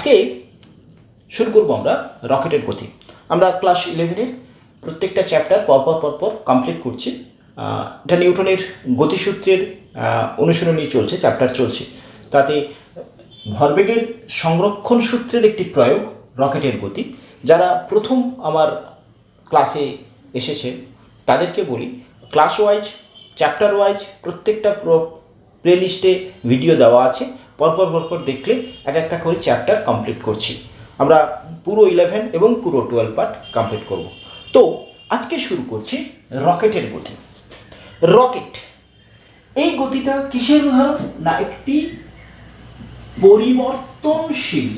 আজকে শুরু করবো আমরা রকেটের গতি। আমরা ক্লাস 11-এর প্রত্যেকটা চ্যাপ্টার পরপর কমপ্লিট করছি। এটা নিউটনের গতিসূত্রের অনুশীলনী চলছে, চ্যাপ্টার চলছে। তাতে ভরবেগের সংরক্ষণ সূত্রের একটি প্রয়োগ রকেটের গতি। যারা প্রথম আমার ক্লাসে এসেছে তাদেরকে বলি, ক্লাস ওয়াইজ চ্যাপ্টার ওয়াইজ প্রত্যেকটা প্লেলিস্টে ভিডিও দেওয়া আছে, পরপর দেখলে এক একটা করে চ্যাপ্টার কমপ্লিট করছি। আমরা পুরো 11 এবং পুরো 12 পার্ট কমপ্লিট করব। তো আজকে শুরু করছি রকেটের গতি। রকেট এই গতিটা কিসের উদাহরণ? না, একটি পরিবর্তনশীল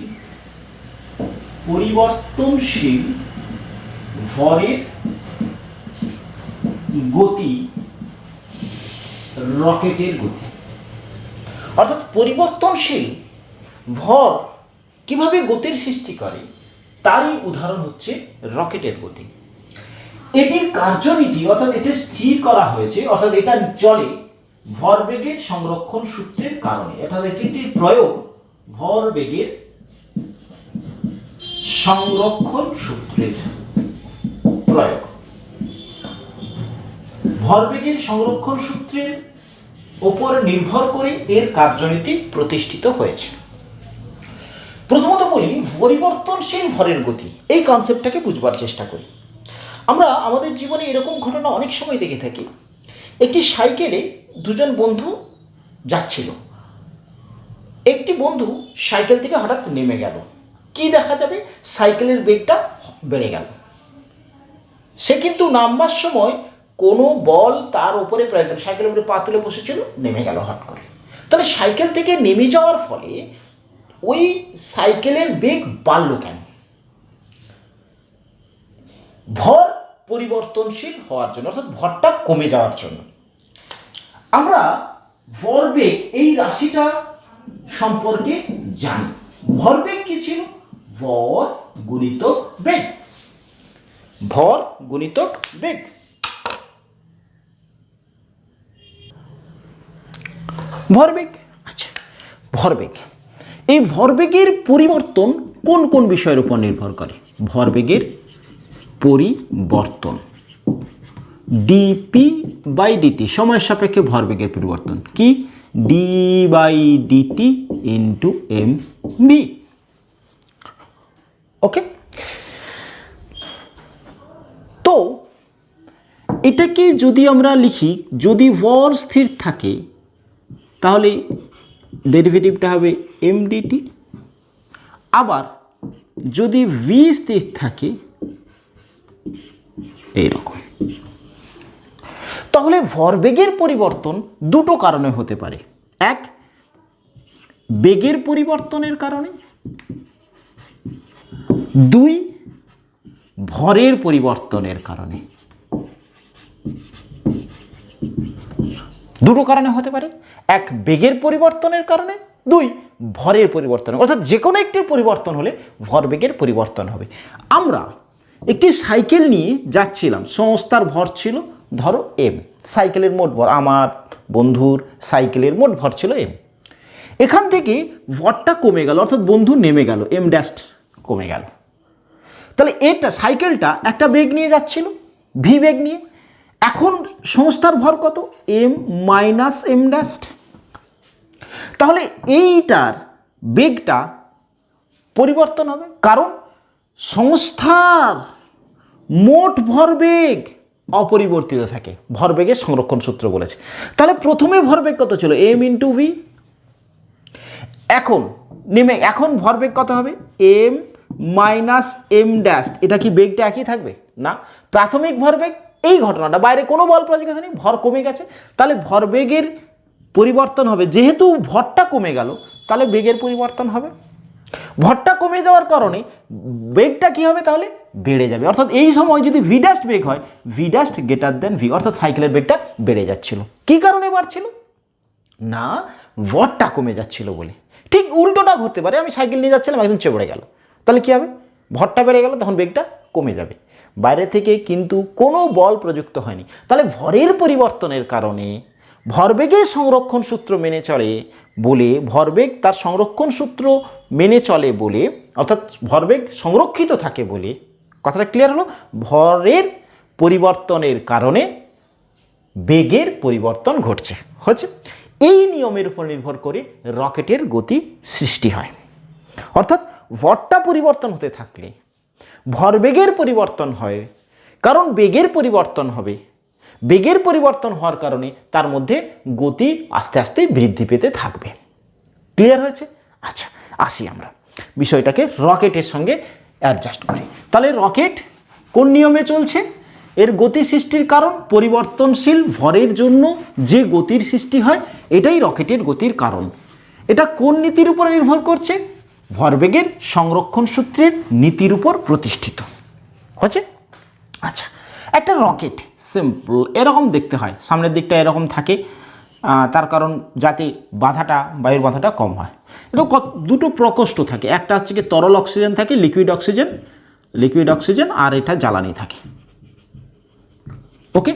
ভরের গতি, রকেটের গতি। অর্থাৎ পরিবর্তনশীল ভর কিভাবে গতির সৃষ্টি করে তারই উদাহরণ হচ্ছে রকেটের গতি। এটির কার্যনীতি অর্থাৎ এটি স্থির করা হয়েছে, অর্থাৎ এটা চলে ভরবেগের সংরক্ষণ সূত্রের কারণে। অর্থাৎ এটির প্রয়োগ ভরবেগের সংরক্ষণ সূত্রের প্রয়োগ। ভরবেগের সংরক্ষণ সূত্রের উপর নির্ভর করে এর কার্যনীতি প্রতিষ্ঠিত হয়েছে। প্রথমত বলি পরিবর্তনশীল ভরের গতি, এই কনসেপ্টটাকে বুঝবার চেষ্টা করি। আমরা আমাদের জীবনে এরকম ঘটনা অনেক সময় দেখে থাকি। একটি সাইকেলে দুজন বন্ধু যাচ্ছিল, একটি বন্ধু সাইকেল থেকে হঠাৎ নেমে গেল। কি দেখা যাবে? সাইকেলের বেগটা বেড়ে গেল। সে কিন্তু নামবার সময় কোনো বল তার উপরে প্রয়োগ, সাইকেলের উপরে পা তুলে বসেছিল, নেমে গেল হট করে। তাহলে সাইকেল থেকে নেমে যাওয়ার ফলে ওই সাইকেলের বেগ বাড়ল কেন? ভর পরিবর্তনশীল হওয়ার জন্য, অর্থাৎ ভরটা কমে যাওয়ার জন্য। আমরা ভরবেগ এই রাশিটা সম্পর্কে জানি। ভরবেগ কি ছিল? ভর গুণিতক বেগ। ভর গুণিতক বেগ। ভরবেগ, আচ্ছা, ভরবেগ। এই ভরবেগের পরিবর্তন কোন কোন বিষয়ের উপর নির্ভর করে? ভরবেগের পরিবর্তন ডিপি বাই ডিটি, সময়ের সাপেক্ষে ভরবেগের পরিবর্তন কি? D by DT into m v. Okay, তো এটাকে যদি আমরা লিখি, যদি ভর স্থির থাকে তাহলে ডেরিভেটিভটা হবে এম ডিটি। আবার যদি ভি স্থির থাকে এইরকম, তাহলে ভরবেগের পরিবর্তন দুটো কারণে হতে পারে। এক, বেগের পরিবর্তনের কারণে। দুই, ভরের পরিবর্তনের কারণে। দুটো কারণে হতে পারে। এক, বেগের পরিবর্তনের কারণে। দুই, ভরের পরিবর্তন। অর্থাৎ যে কোনো একটির পরিবর্তন হলে ভরবেগের পরিবর্তন হবে। আমরা একটি সাইকেল নিয়ে যাচ্ছিলাম, সংস্থার ভর ছিল ধরো এম। সাইকেলের মোট ভর, আমার বন্ধুর সাইকেলের মোট ভর ছিল এম। এখান থেকে ভরটা কমে গেল, অর্থাৎ বন্ধু নেমে গেল, এম ড্যাশ কমে গেল। তাহলে এটা সাইকেলটা একটা বেগ নিয়ে যাচ্ছিল, ভি বেগ নিয়ে। এখন সংস্থার ভর কত? M minus m dash. তাহলে এইটার বেগটা পরিবর্তন হবে, কারণ সংস্থার মোট ভরবেগ অপরিবর্তিত থাকে, ভরবেগের সংরক্ষণ সূত্র বলেছে। তাহলে প্রথমে ভরবেগ কত ছিল? M into v. এখন ভরবেগ কত হবে? M minus m dash. এটা কি বেগটা একই থাকবে? না, প্রাথমিক ভরবেগ এই ঘটনাটা, বাইরে কোনো বল প্রয়োগ নেই, ভর কমে গেছে, তাহলে ভরবেগের পরিবর্তন হবে। যেহেতু ভরটা কমে গেল তাহলে বেগের পরিবর্তন হবে। ভরটা কমে যাওয়ার কারণে বেগটা কি হবে? তাহলে বেড়ে যাবে। অর্থাৎ এই সময় যদি ভি ড্যাশ বেগ হয়, V dash greater than V, অর্থাৎ সাইকেলের বেগটা বেড়ে যাচ্ছিল। কি কারণে বাড়ছিল? না, ভরটা কমে যাচ্ছিল বলে। ঠিক উল্টোটা ঘটতে পারে, আমি সাইকেল নিয়ে যাচ্ছিলাম, একদম চেপড়ে গেল, তাহলে কি হবে? ভরটা বেড়ে গেল, তখন বেগটা কমে যাবে। বাইরে থেকে কিন্তু কোনো বল প্রযুক্ত হয়নি, তাহলে ভরের পরিবর্তনের কারণে ভরবেগের সংরক্ষণ সূত্র মেনে চলে বলে, ভরবেগ তার সংরক্ষণ সূত্র মেনে চলে বলে, অর্থাৎ ভরবেগ সংরক্ষিত থাকে বলে, কথাটা ক্লিয়ার হলো, ভরের পরিবর্তনের কারণে বেগের পরিবর্তন ঘটছে হচ্ছে। এই নিয়মের উপর নির্ভর করে রকেটের গতি সৃষ্টি হয়। অর্থাৎ ভরটা পরিবর্তন হতে থাকলে ভরবেগের পরিবর্তন হয়, কারণ বেগের পরিবর্তন হবে, বেগের পরিবর্তন হওয়ার কারণে তার মধ্যে গতি আস্তে আস্তে বৃদ্ধি পেতে থাকবে। ক্লিয়ার হয়েছে? আচ্ছা, আসি আমরা বিষয়টাকে রকেটের সঙ্গে অ্যাডজাস্ট করি। তাহলে রকেট কোন নিয়মে চলছে? এর গতি সৃষ্টির কারণ পরিবর্তনশীল ভরের জন্য যে গতির সৃষ্টি হয়, এটাই রকেটের গতির কারণ। এটা কোন নীতির উপর নির্ভর করছে? ভরবেগের সংরক্ষণ সূত্রের নীতির উপর প্রতিষ্ঠিত হচ্ছে। আচ্ছা, একটা রকেট সিম্পল এরকম দেখতে হয়, সামনের দিকটা এরকম থাকে, তার কারণ যাতে বাধাটা, বায়ুর বাধাটা কম হয়। এবং দুটো প্রকোষ্ঠ থাকে, একটা হচ্ছে কি তরল অক্সিজেন থাকে, লিকুইড অক্সিজেন, আর এটা জ্বালানি থাকে। ওকে,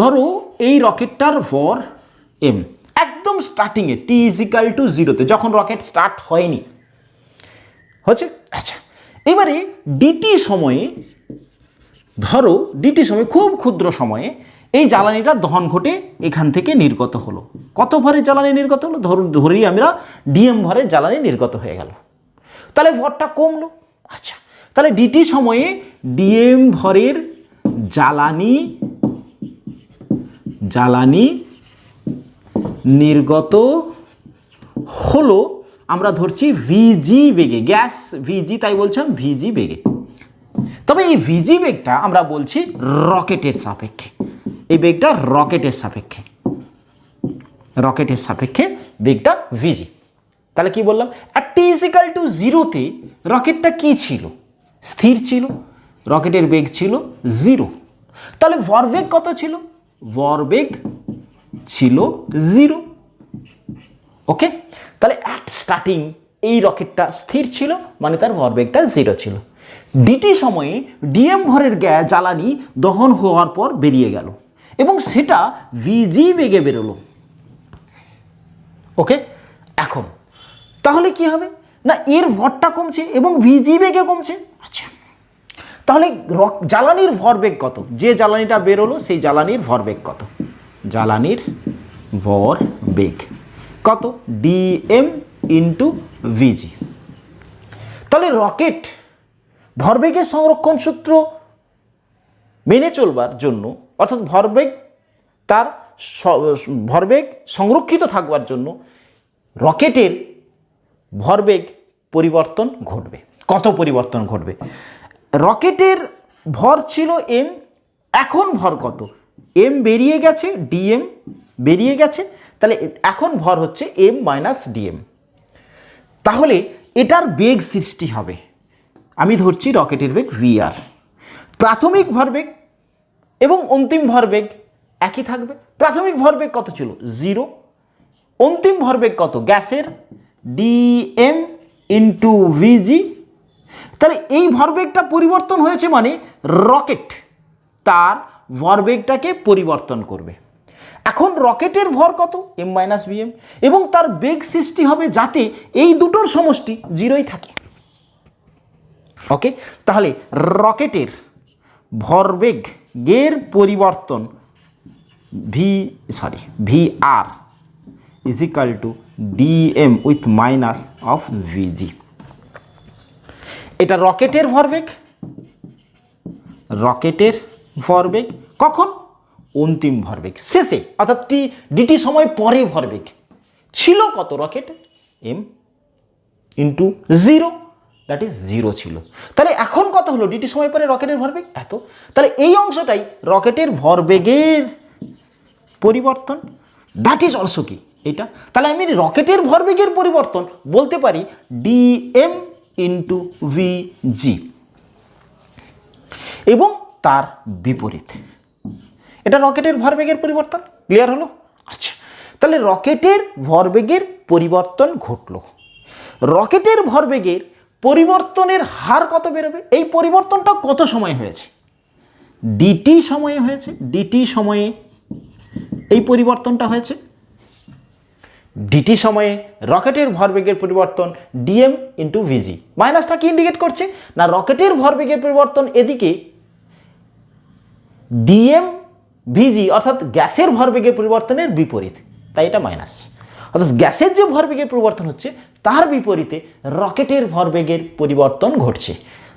ধরো এই রকেটটার ভর এম, একদম স্টার্টিংয়ে t=0-তে, যখন রকেট স্টার্ট হয়নি হচ্ছে। আচ্ছা, এবারে ডিটি সময়ে, ধরো ডিটি সময়ে, খুব ক্ষুদ্র সময়ে এই জ্বালানিটা দহন ঘটে এখান থেকে নির্গত হলো। কত ভরে জ্বালানি নির্গত হলো? ধরি আমরা ডিএম ভরে জ্বালানি নির্গত হয়ে গেল, তাহলে ভরটা কমলো। আচ্ছা, তাহলে ডিটি সময়ে ডিএম ভরের জ্বালানি নির্গত হলো, আমরা ধরছি ভিজি বেগে, গ্যাস ভিজি, তাই বলছিলাম ভিজি বেগে। তবে এই ভিজি বেগটা আমরা বলছি রকেটের সাপেক্ষে, এই বেগটা রকেটের সাপেক্ষে বেগটা ভিজি। তাহলে কি বললাম? আর t=0-তে রকেটটা কি ছিল? স্থির ছিল, রকেটের বেগ ছিল 0। তাহলে ভরবেগ কত ছিল? ভরবেগ ছিল 0। ওকে, তাহলে অ্যাট স্টার্টিং এই রকেটটা স্থির ছিল, মানে তার ভরবেগটা 0 ছিল। ডিটি সময়ে ডিএম ভরের জ্বালানি দহন হওয়ার পর বেরিয়ে গেল এবং সেটা ভিজি বেগে বেরোলো। ওকে, এখন তাহলে কি হবে না, এর ভরটা কমছে এবং ভিজি বেগে কমছে। আচ্ছা, তাহলে জ্বালানির ভরবেগ কত? যে জ্বালানিটা বেরোলো সেই জ্বালানির ভরবেগ কত? জ্বালানির ভরবেগ কত? ডিএম ইন্টু ভিজি। তাহলে রকেট ভরবেগের সংরক্ষণ সূত্র মেনে চলবার জন্য, অর্থাৎ তার ভরবেগ সংরক্ষিত থাকবার জন্য রকেটের ভরবেগ পরিবর্তন ঘটবে। কত পরিবর্তন ঘটবে? রকেটের ভর ছিল এম, এখন ভর কত? এম বেরিয়ে গেছে, ডিএম বেরিয়ে গেছে, তাহলে এখন ভর হচ্ছে এম মাইনাস ডিএম। তাহলে এটার বেগ সৃষ্টি হবে, আমি ধরছি রকেটের বেগ ভিআর। প্রাথমিক ভরবেগ এবং অন্তিম ভরবেগ একই থাকবে। প্রাথমিক ভরবেগ কত ছিল? 0। অন্তিম ভরবেগ কত গ্যাসের? ডিএম ইন্টু ভিজি। তাহলে এই ভরবেগটা পরিবর্তন হয়েছে মানে রকেট তার ভরবেগটাকে পরিবর্তন করবে। এখন রকেটের ভর কত? এম মাইনাস বিএম, এবং তার বেগ সৃষ্টি হবে যাতে এই দুটোর সমষ্টি 0ই থাকে। ওকে, তাহলে রকেটের ভরবেগের পরিবর্তন VR is equal to DM with minus of ভিজি। এটা রকেটের ভরবেগ কখন? অন্তিম ভরবেগ শেষে, অর্থাৎ ডিটি সময় পরে ভরবেগ ছিল কত rocket? M into 0, that is 0 ছিল। তাহলে এখন কত হলো ডিটি সময় পরে রকেটের ভরবেগ? এত। তাহলে এই অংশটাই রকেটের ভরবেগের পরিবর্তন, দ্যাট ইজ অলসো কি এটা। তাহলে আমি রকেটের ভরবেগের পরিবর্তন বলতে পারি ডিএম ইন্টু ভিজি, এবং তার বিপরীত এটা রকেটের ভরবেগের পরিবর্তন। ক্লিয়ার হলো? আচ্ছা, তাহলে রকেটের ভরবেগের পরিবর্তন ঘটলো। রকেটের ভরবেগের পরিবর্তনের হার কত বেরোবে? এই পরিবর্তনটা কত সময় হয়েছে? ডিটি সময়ে হয়েছে। ডিটি সময়ে এই পরিবর্তনটা হয়েছে। ডিটি সময়ে রকেটের ভরবেগের পরিবর্তন ডিএম ইন্টু ভিজি। মাইনাসটা কি ইন্ডিকেট করছে না রকেটের ভরবেগের পরিবর্তন এদিকে ডিএম ভিজি অর্থাৎ গ্যাসের ভরবেগের পরিবর্তনের বিপরীত, তাই এটা মাইনাস। অর্থাৎ গ্যাসের যে ভরবেগের পরিবর্তন হচ্ছে তার বিপরীতে রকেটের ভরবেগের পরিবর্তন ঘটছে।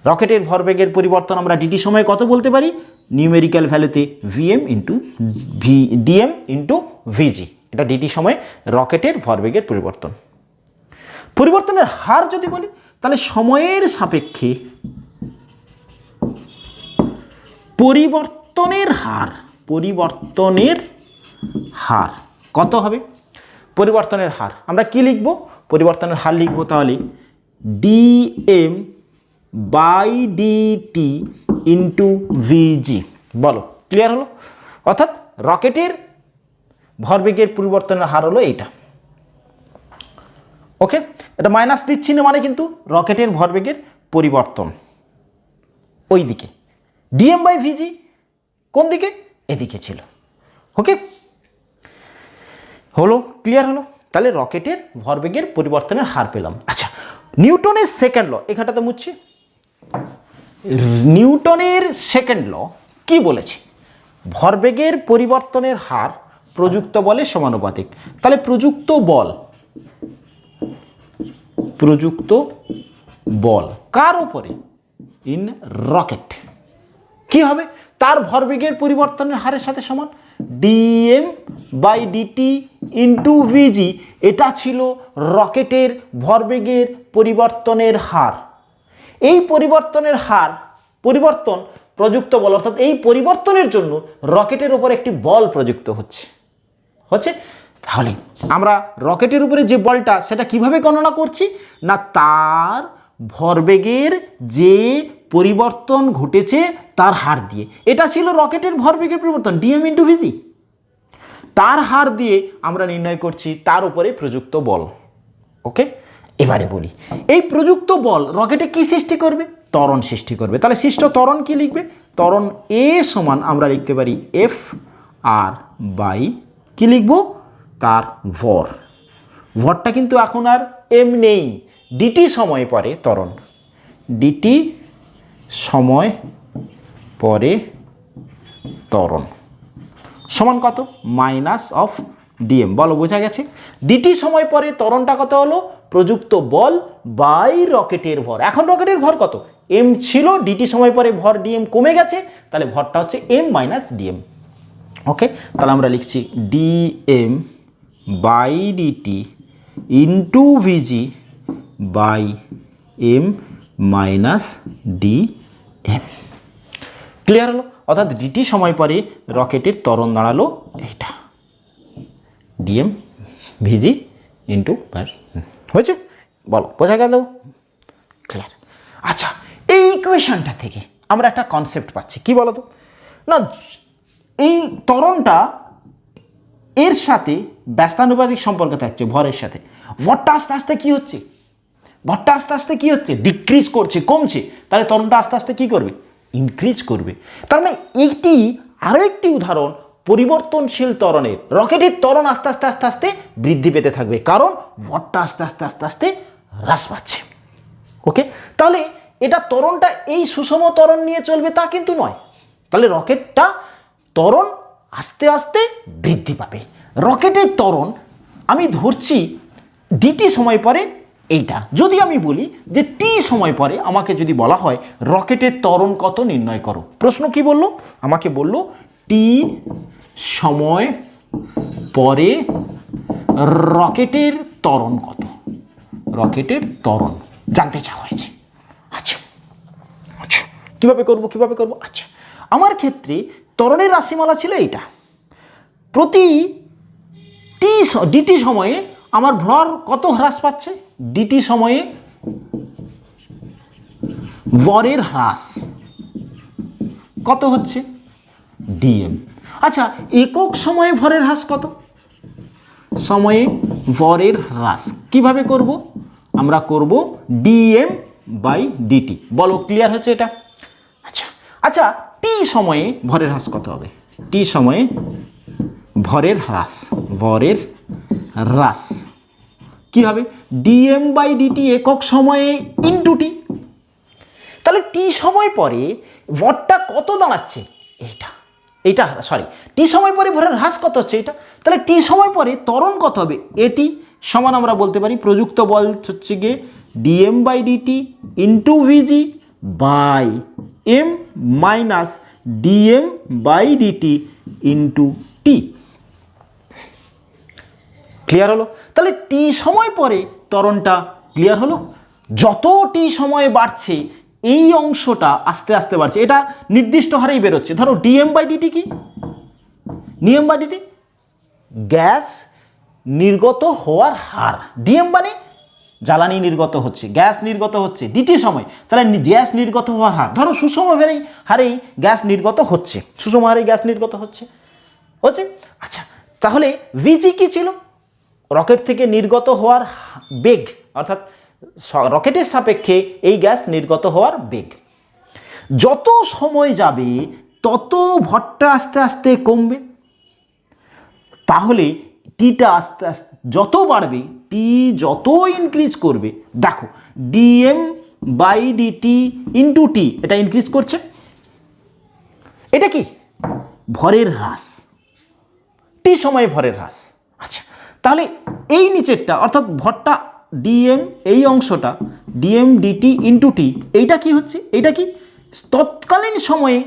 রকেটের ভরবেগের পরিবর্তন আমরা ডিটি সময়ে কত বলতে পারি, নিউমেরিক্যাল ভ্যালুতে ভিএম ইন্টু ডিএম ইন্টু ভিজি। এটা ডিটি সময়ে রকেটের ভরবেগের পরিবর্তন। পরিবর্তনের হার যদি বলি তাহলে সময়ের সাপেক্ষে পরিবর্তনের হার কত হবে? পরিবর্তনের হার আমরা কি লিখব? পরিবর্তনের হার লিখব তাহলে ডিএম বাই ডিটি ইন্টু ভিজি। বলো ক্লিয়ার হলো? অর্থাৎ রকেটের ভরবেগের পরিবর্তনের হার হলো এইটা। ওকে, এটা মাইনাস দিচ্ছি না মানে কিন্তু রকেটের ভরবেগের পরিবর্তন ওই দিকে, ডিএম বাই ভিজি কোন দিকে? এদিকে ছিল। ওকে, হলো? ক্লিয়ার হলো? তাহলে রকেটের ভরবেগের পরিবর্তনের হার পেলাম। আচ্ছা, নিউটনের সেকেন্ড ল এখানটাতে মুছছি। নিউটনের সেকেন্ড ল কি বলেছে? ভরবেগের পরিবর্তনের হার প্রযুক্ত বলের সমানুপাতিক। তাহলে প্রযুক্ত বল কার উপরে? In rocket. কি হবে? তার ভরবেগের পরিবর্তনের হারের সাথে সমান ডিএম বাই ডিটি ইন্টু ভিজি। এটা ছিল রকেটের ভরবেগের পরিবর্তনের হার। এই পরিবর্তনের হার পরিবর্তন প্রযুক্ত বল, অর্থাৎ এই পরিবর্তনের জন্য রকেটের উপর একটি বল প্রযুক্ত হচ্ছে। তাহলে আমরা রকেটের উপরে যে বলটা সেটা কিভাবে গণনা করছি না তার ভরবেগের যে পরিবর্তন ঘটেছে তার হার দিয়ে। এটা ছিল রকেটের ভরবেগের পরিবর্তন ডিএম ইন্টু ভিজি, তার হার দিয়ে আমরা নির্ণয় করছি তার উপরে প্রযুক্ত বল। ওকে, এবারে বলি এই প্রযুক্ত বল রকেটে কি সৃষ্টি করবে? ত্বরণ সৃষ্টি করবে। তাহলে সৃষ্ট ত্বরণ কি লিখবে? ত্বরণ এ সমান আমরা লিখতে পারি এফ আর বাই কি লিখব? তার ভর। ভরটা কিন্তু এখন আর এম নেই, ডিটি সময় পরে ত্বরণ, ডিটি সময় পরে ত্বরণ সমান কত? Minus of DM. বলো বোঝা গেছে? ডিটি সময় পরে ত্বরণটা কত হলো? প্রযুক্ত বল বাই রকেটের ভর। এখন রকেটের ভর কত? এম ছিল, ডিটি সময় পরে ভর ডিএম কমে গেছে, তাহলে ভরটা হচ্ছে এম মাইনাস ডিএম। ওকে, তাহলে আমরা লিখছি ডিএম বাই ডিটি ইন্টু ভিজি by m minus dm. Clear হলো? অর্থাৎ ডিটি সময় পরে রকেটের ত্বরণ দাঁড়ালো এইটা ডিএম ভিজি ইন্টু হয়েছে। বলো বোঝা গেল? ক্লিয়ার? আচ্ছা, এই ইকুয়েশনটা থেকে আমরা একটা কনসেপ্ট পাচ্ছি কি বলো তো না, এই ত্বরণটা এর সাথে ব্যস্তানুপাতিক সম্পর্ক থাকছে ভরের সাথে। ভরটা আস্তে আস্তে কি হচ্ছে? ভরটা আস্তে আস্তে কি হচ্ছে? ডিক্রিজ করছে, কমছে। তাহলে ত্বরণটা আস্তে আস্তে কি করবে? ইনক্রিজ করবে। তার মানে এইটি আরও একটি উদাহরণ পরিবর্তনশীল ত্বরণের। রকেটের ত্বরণ আস্তে আস্তে আস্তে আস্তে বৃদ্ধি পেতে থাকবে কারণ ভরটা আস্তে আস্তে আস্তে আস্তে হ্রাস পাচ্ছে। ওকে, তাহলে এটা ত্বরণটা এই সুষম ত্বরণ নিয়ে চলবে তা কিন্তু নয়। তাহলে রকেটটা ত্বরণ আস্তে আস্তে বৃদ্ধি পাবে। রকেটের ত্বরণ আমি ধরছি ডিটি সময় পরে এইটা। যদি আমি বলি যে টি সময় পরে আমাকে যদি বলা হয় রকেটের ত্বরণ কত নির্ণয় করো, প্রশ্ন কি বললো? আমাকে বললো টি সময় পরে রকেটের ত্বরণ কত, রকেটের ত্বরণ জানতে চাওয়া হয়েছে। আচ্ছা আচ্ছা, কীভাবে করবো? আচ্ছা, আমার ক্ষেত্রে ত্বরণের রাশিমালা ছিল এইটা। প্রতি ডিটি সময়ে আমার ভর কত হ্রাস পাচ্ছে? ডিটি সময়ে ভরের হ্রাস কত হচ্ছে? ডিএম। আচ্ছা, একক সময়ে ভরের হ্রাস কত? সময়ে ভরের হ্রাস কিভাবে করব? আমরা করব ডিএম বাই ডিটি। বলো ক্লিয়ার হচ্ছে এটা? আচ্ছা আচ্ছা, টি সময়ে ভরের হ্রাস কত হবে? টি সময়ে ভরের হ্রাস কি হবে ডিএম বাই ডিটি একক সময়ে ইনটু টি। তাহলে টি সময় পরে ভরটা কত দাঁড়াচ্ছে এইটা সরি টি সময় পরে ভরের হ্রাস কত হচ্ছে এটা, তাহলে টি সময় পরে ত্বরণ কত হবে এটি সমান আমরা বলতে পারি প্রযুক্ত বল হচ্ছে গিয়ে ডিএম বাই ডিটি ইন্টু ভিজি by m minus dm by DT into t. Clear হলো? তাহলে টি সময় পরে ত্বরণটা ক্লিয়ার হলো। যত টি সময় বাড়ছে এই অংশটা আস্তে আস্তে বাড়ছে, এটা নির্দিষ্ট হারেই বেরোচ্ছে। ধরো ডিএম বাই ডিটি কি, ডিএম বাই ডিটি গ্যাস নির্গত হওয়ার হার, ডিএম মানে জ্বালানি নির্গত হচ্ছে, গ্যাস নির্গত হচ্ছে ডিটি সময়, তাহলে গ্যাস নির্গত হওয়ার হার ধরো সুষম হারেই গ্যাস নির্গত হচ্ছে, সুষম হারেই গ্যাস নির্গত হচ্ছে। আচ্ছা, তাহলে ভিজি কি ছিল রকেট থেকে নির্গত হওয়ার বেগ, অর্থাৎ রকেটের সাপেক্ষে এই গ্যাস নির্গত হওয়ার বেগ। যত সময় যাবে তত ভরটা আস্তে আস্তে কমবে, তাহলে টিটা আস্তে আস্তে যত বাড়বে, টি যত ইনক্রিজ করবে, দেখো ডিএম বাই ডিটি ইন্টু টি এটা ইনক্রিজ করছে, এটা কি ভরের হ্রাস, টি সময়ে ভরের হ্রাস। আচ্ছা, তাহলে এই নিচেরটা অর্থাৎ ভরটা ডিএম এই অংশটা ডিএম ডিটি ইন্টু টি এইটা কি হচ্ছে, এইটা কি তৎকালীন সময়ে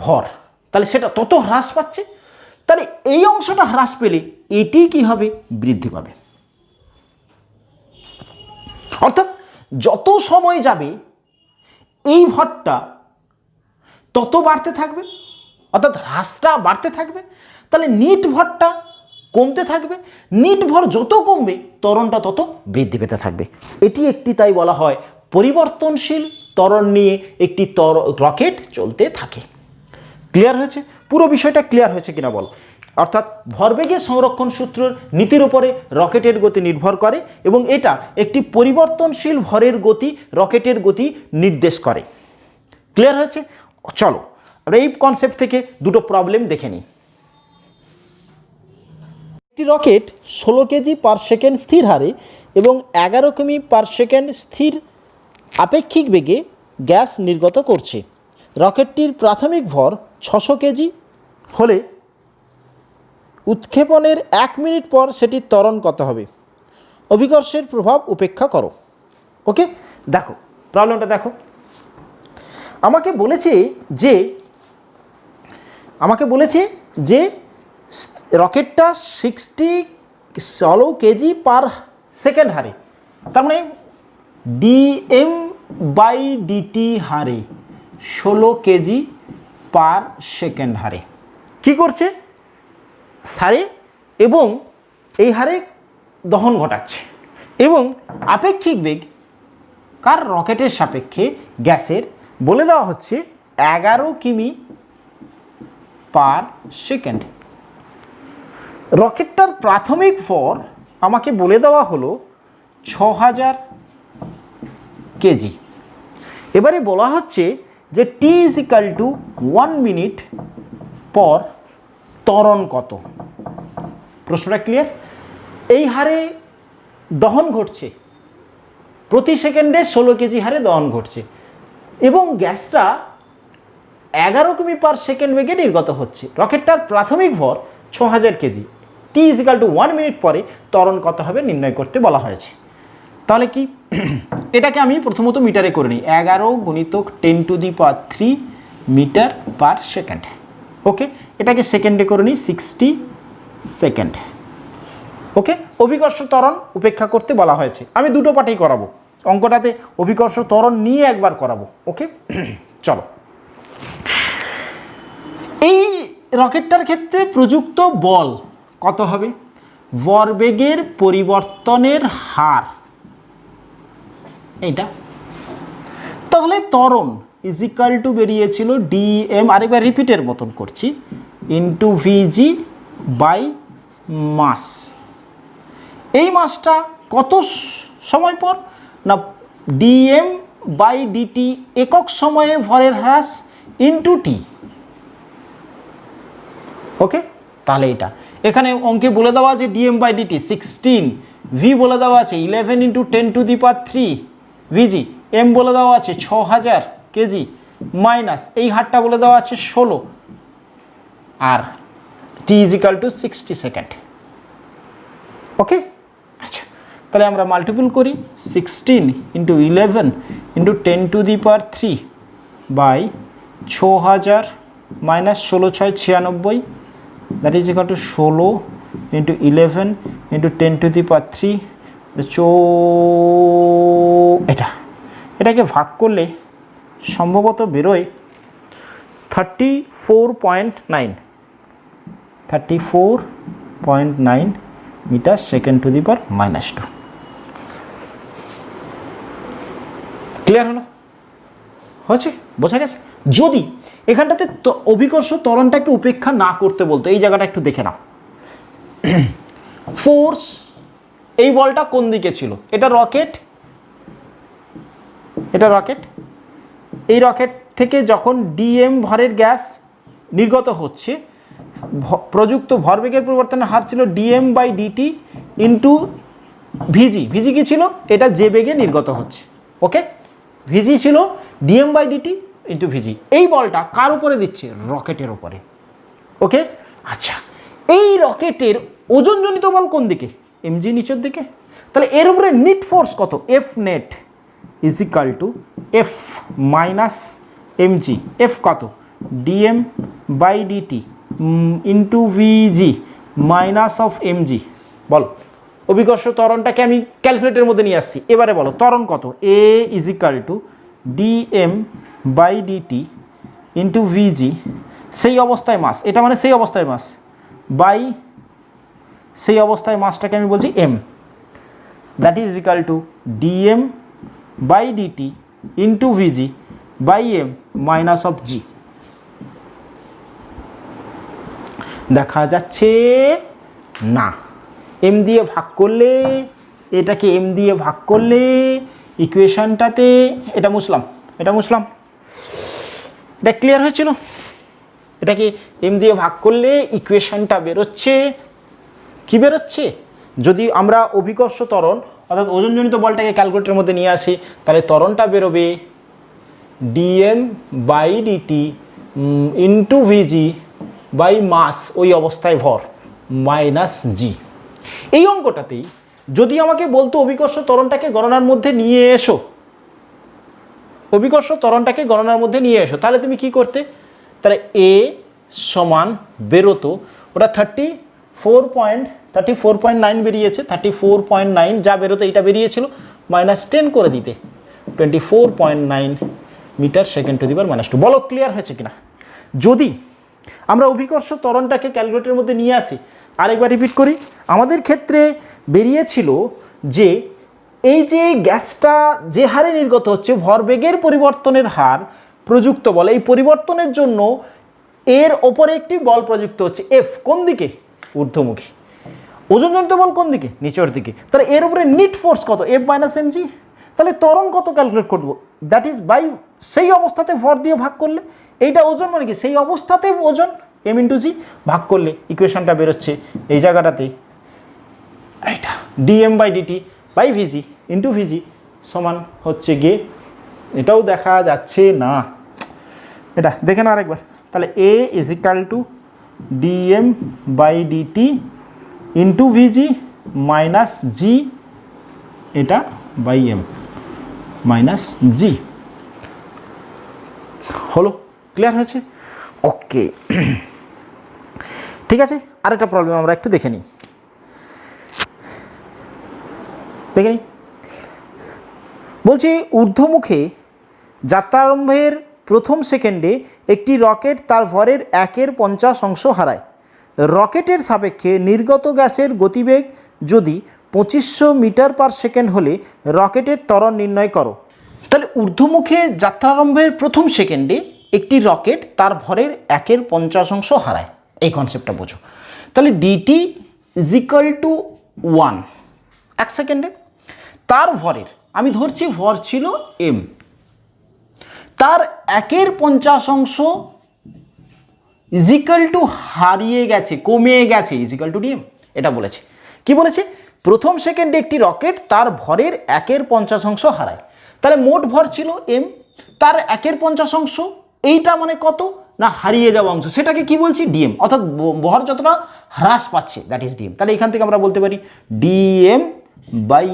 ভর, তাহলে সেটা তত হ্রাস পাচ্ছে, তাহলে এই অংশটা হ্রাস পেলে এটি কি হবে বৃদ্ধি পাবে। অর্থাৎ যত সময় যাবে এই ভরটা তত বাড়তে থাকবে, অর্থাৎ হ্রাসটা বাড়তে থাকবে, তাহলে নিট ভরটা কমতে থাকবে, নিট ভর যত কমবে ত্বরণটা তত বৃদ্ধি পেতে থাকবে। এটি একটি তাই বলা হয় পরিবর্তনশীল ত্বরণ নিয়ে একটি রকেট চলতে থাকে। ক্লিয়ার হয়েছে? পুরো বিষয়টা ক্লিয়ার হয়েছে কিনা বল? অর্থাৎ ভরবেগের সংরক্ষণ সূত্রের নীতির উপরে রকেটের গতি নির্ভর করে এবং এটা একটি পরিবর্তনশীল ভরের গতি রকেটের গতি নির্দেশ করে। ক্লিয়ার হয়েছে? চলো আমরা এই কনসেপ্ট থেকে দুটো প্রবলেম দেখে নিই। একটি রকেট 16 কেজি পার সেকেন্ড স্থির হারে এবং 11 কিমি পার সেকেন্ড স্থির আপেক্ষিক বেগে গ্যাস নির্গত করছে। রকেটটির প্রাথমিক ভর 600 কেজি হলে উৎক্ষেপণের 1 মিনিট পর সেটির ত্বরণ কত হবে? অভিকর্ষের প্রভাব উপেক্ষা করো। ওকে, দেখো প্রবলেমটা দেখো। আমাকে বলেছে যে রকেটটা 16 কেজি পার সেকেন্ড হারে, তার মানে ডিএম বাই ডিটি হারে 16 কেজি পার সেকেন্ড হারে কি করছে সারে এবং এই হারে দহন ঘটাচ্ছে এবং আপেক্ষিক বেগ কার রকেটের সাপেক্ষে গ্যাসের বলে দেওয়া হচ্ছে 11 কিমি পার সেকেন্ড। রকেটটার প্রাথমিক ভর আমাকে বলে দেওয়া হলো 6000 কেজি। এবারে বলা হচ্ছে যে টি ইজ ইকাল টু 1 মিনিট পর ত্বরণ কত? প্রশ্নটা ক্লিয়ার? এই হারে দহন ঘটছে, প্রতি সেকেন্ডে 16 কেজি হারে দহন ঘটছে এবং গ্যাসটা 11 কিমি পার সেকেন্ড বেগে নির্গত হচ্ছে। রকেটটার প্রাথমিক ভর 6000 KG, T is equal two 1 minute পরে ত্বরণ কত হবে নির্ণয় করতে বলা হয়েছে। তাহলে কি এটাকে আমি প্রথমত মিটারে করে নিই, 11 গুণিতক 10⁻³ মিটার পার সেকেন্ড। ওকে, এটাকে সেকেন্ডে করে নিই 60 সেকেন্ড। ওকে, অভিকর্ষ ত্বরণ উপেক্ষা করতে বলা হয়েছে। আমি দুটো পার্টেই করাবো, অঙ্কটাতে অভিকর্ষ ত্বরণ নিয়ে একবার করাবো। ওকে, চলো। এই রকেটটার ক্ষেত্রে প্রযুক্ত বল কত হবে? ভরবেগের পরিবর্তনের হার এইটা, তাহলে ত্বরণ ইজ ইকাল টু বেরিয়েছিল ডিএম, আরেকবার রিপিটের মতন করছি, ইন্টু ভিজি বাই মাস। এই মাসটা কত সময় পর না ডিএম বাই ডিটি একক সময়ে ভরের হ্রাস ইন্টু টি। ওকে, তাহলে এটা এখানে অঙ্কে বলে দেওয়া আছে ডিএম বাই ডিটি 16, ভি বলে দেওয়া আছে 11 ইন্টু 10⁻³ ভিজি, এম বলে দেওয়া আছে 6000 কেজি, মাইনাস এই হারটা বলে দেওয়া আছে 16, আর t is equal to 60 second. Okay, আচ্ছা তাহলে আমরা মাল্টিপল করি 16 into 11 into 10⁻³ by 6000 minus 16 6 96, that is equal to 16 into 11 into 10⁻³ এটাকে ভাগ করলে সম্ভবত বেরোয় 34.9 metre second to the power -2। Clear হলো? হচ্ছে, বোঝা গেছে? যদি এখানটাতে অভিকর্ষ ত্বরণটাকে উপেক্ষা না করতে বলতো, এই জায়গাটা একটু দেখে নাও। ফোর্স, এই বলটা কোন দিকে ছিল? এটা রকেট, এটা রকেট। এই রকেট থেকে যখন ডিএম ভরের গ্যাস নির্গত হচ্ছে, প্রযুক্ত ভরবেগের পরিবর্তনের হার ছিল ডিএম বাই ডিটি ইন্টু ভিজি। ভিজি কি ছিল? এটা যে বেগে নির্গত হচ্ছে। ওকে, ভিজি ছিল ডিএম বাই ডিটি ইন্টু ভিজি। এই বলটা কার উপরে দিচ্ছে? রকেটের উপরে। ওকে, আচ্ছা এই রকেটের ওজনজনিত বল কোন দিকে? এমজি নিচের দিকে। তাহলে এর উপরে নিট ফোর্স কত? F net is equal two F minus MG. F কত? DM by DT into vg minus of MG. বলো, অভিকর্ষ ত্বরণটাকে আমি ক্যালকুলেটরের মধ্যে নিয়ে আসছি। এবারে বলো ত্বরণ কত? A is equal to dm by DT into vg, সেই অবস্থায় মাস, এটা মানে সেই অবস্থায় মাস, বাই সেই অবস্থায় মাসটাকে আমি বলছি m, that is equal to dm by DT into ভিজি by m minus of g. দেখা যাচ্ছে না, এম দিয়ে ভাগ করলে, এটাকে এম দিয়ে ভাগ করলে ইকুয়েশনটাতে, এটা মুছলাম, এটা মুছলাম, এটা ক্লিয়ার হয়েছিল? এটাকে এম দিয়ে ভাগ করলে ইকুয়েশনটা বেরোচ্ছে, কি বেরোচ্ছে? যদি আমরা অভিকর্ষ ত্বরণ অর্থাৎ ওজনজনিত বলটাকে ক্যালকুলেটরের মধ্যে নিয়ে আসি, তাহলে ত্বরণটা বেরোবে ডিএম বাই ডিটি ইন্টু ভিজি বাই মাস, ওই অবস্থায় ভর, মাইনাস জি। এই অঙ্কটাতেই যদি আমাকে বলতো অভিকর্ষ ত্বরণটাকে গণনার মধ্যে নিয়ে এসো, অভিকর্ষ ত্বরণটাকে গণনার মধ্যে নিয়ে এসো, তাহলে তুমি কি করতে? তাহলে এ সমান বেরোতো, ওটা 34.9 বেরিয়েছে, 34.9 যা বেরোতো এইটা বেরিয়েছিল, -10 করে দিতে 24.9 metre second to the power -2। বলো ক্লিয়ার হয়েছে কিনা? যদি আমরা অভিকর্ষ ত্বরণটাকে ক্যালকুলেটরের মধ্যে নিয়ে আসি, আরেকবার রিপিট করি, আমাদের ক্ষেত্রে বেরিয়েছিল যে এই যে গ্যাসটা যে হারে নির্গত হচ্ছে, ভরবেগের পরিবর্তনের হার প্রযুক্ত বল, এই পরিবর্তনের জন্য এর ওপরে একটি বল প্রযুক্ত হচ্ছে, এফ কোন দিকে? ঊর্ধ্বমুখী। ওজনজনিত বল কোন দিকে? নিচের দিকে। তাহলে এর উপরে নিট ফোর্স কত? F minus MG. তাহলে ত্বরণ কত ক্যালকুলেট করবো? দ্যাট ইজ বাই সেই অবস্থাতে ভর দিয়ে ভাগ করলে, এইটা ওজন মানে কি? সেই অবস্থাতে ওজন, এম ইন্টু জি, ভাগ করলে ইকুয়েশনটা বেরোচ্ছে এই জায়গাটাতে, এইটা ডিএম বাই ডিটি বাই ভিজি ইন্টু ভিজি সমান হচ্ছে গিয়ে, এটাও দেখা যাচ্ছে না, এটা দেখে না আরেকবার। তাহলে a is equal to dm by DT into vg minus g, এটা বাই এম মাইনাস জি। হলো? ক্লিয়ার হয়েছে? ওকে, ঠিক আছে। আরেকটা প্রবলেম আমরা একটু দেখে নিই, দেখে নিই। বলছি ঊর্ধ্বমুখে যাত্রারম্ভের প্রথম সেকেন্ডে একটি রকেট তার ভরের 1/50 হারায়। রকেটের সাপেক্ষে নির্গত গ্যাসের গতিবেগ যদি 2500 মিটার পার সেকেন্ড হলে রকেটের ত্বরণ নির্ণয় করো। তাহলে ঊর্ধ্বমুখে যাত্রারম্ভের প্রথম সেকেন্ডে একটি রকেট তার ভরের 1/50 হারায়, এই কনসেপ্টটা বোঝো। তাহলে ডিটি ইজ ইকুয়াল টু 1 1 সেকেন্ডে, তার ভরের, আমি ধরছি ভর ছিল এম, তার 1/50 ইজিক্যাল টু হারিয়ে গেছে, কমে গেছে, ইজিক্যাল টু ডিএম, এটা বলেছে। কি বলেছে? প্রথম সেকেন্ডে একটি রকেট তার ভরের 1/50 হারায়। তাহলে মোট ভর ছিল এম, তার 1/50, এইটা মানে কত না হারিয়ে যাওয়া অংশ, সেটাকে কি বলছি? ডিএম, অর্থাৎ ভর যতটা হ্রাস পাচ্ছে দ্যাট ইজ ডিএম। তাহলে এখান থেকে আমরা বলতে পারি dm by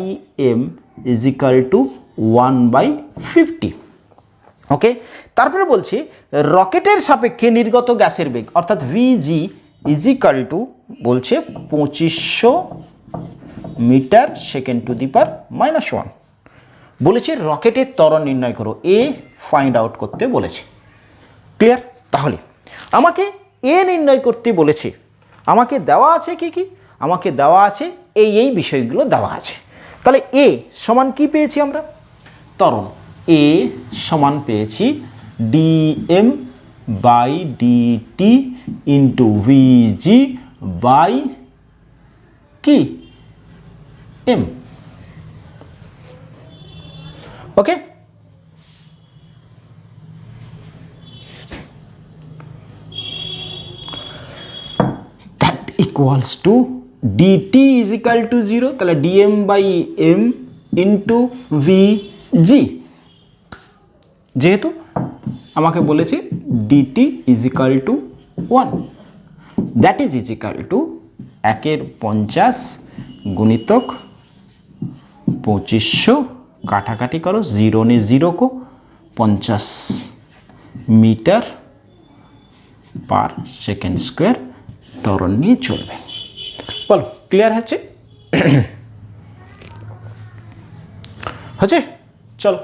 m is equal to 1/50। Okay, তারপরে বলছি রকেটের সাপেক্ষে নির্গত গ্যাসের বেগ অর্থাৎ ভিজি ইজিক্যাল টু বলছে 2500 মিটার সেকেন্ড টু দি পাওয়ার -1। বলেছে রকেটের ত্বরণ নির্ণয় করো, এ ফাইন্ড আউট করতে বলেছে। ক্লিয়ার? তাহলে আমাকে এ নির্ণয় করতে বলেছে, আমাকে দেওয়া আছে কি কি? আমাকে দেওয়া আছে এই বিষয়গুলো দেওয়া আছে। তাহলে এ সমান কি পেয়েছি আমরা? ত্বরণ এ সমান পেয়েছি ডিএম বাই ডিটি ইন্টু ভিজি বাই কি M. Okay, that equals to dt is equal to 0, তাহলে dm by m into vg, যেহেতু আমাকে বলেছে dt is equal to 1, that is equal to 1/50 गुणितक 2500 काटाकाटी करो, 0 ने 0 को 50 मीटर पर सेकेंड स्क्वायर ত্বরণ নিয়ে চলবে। বলো ক্লিয়ার হচ্ছে? চলো।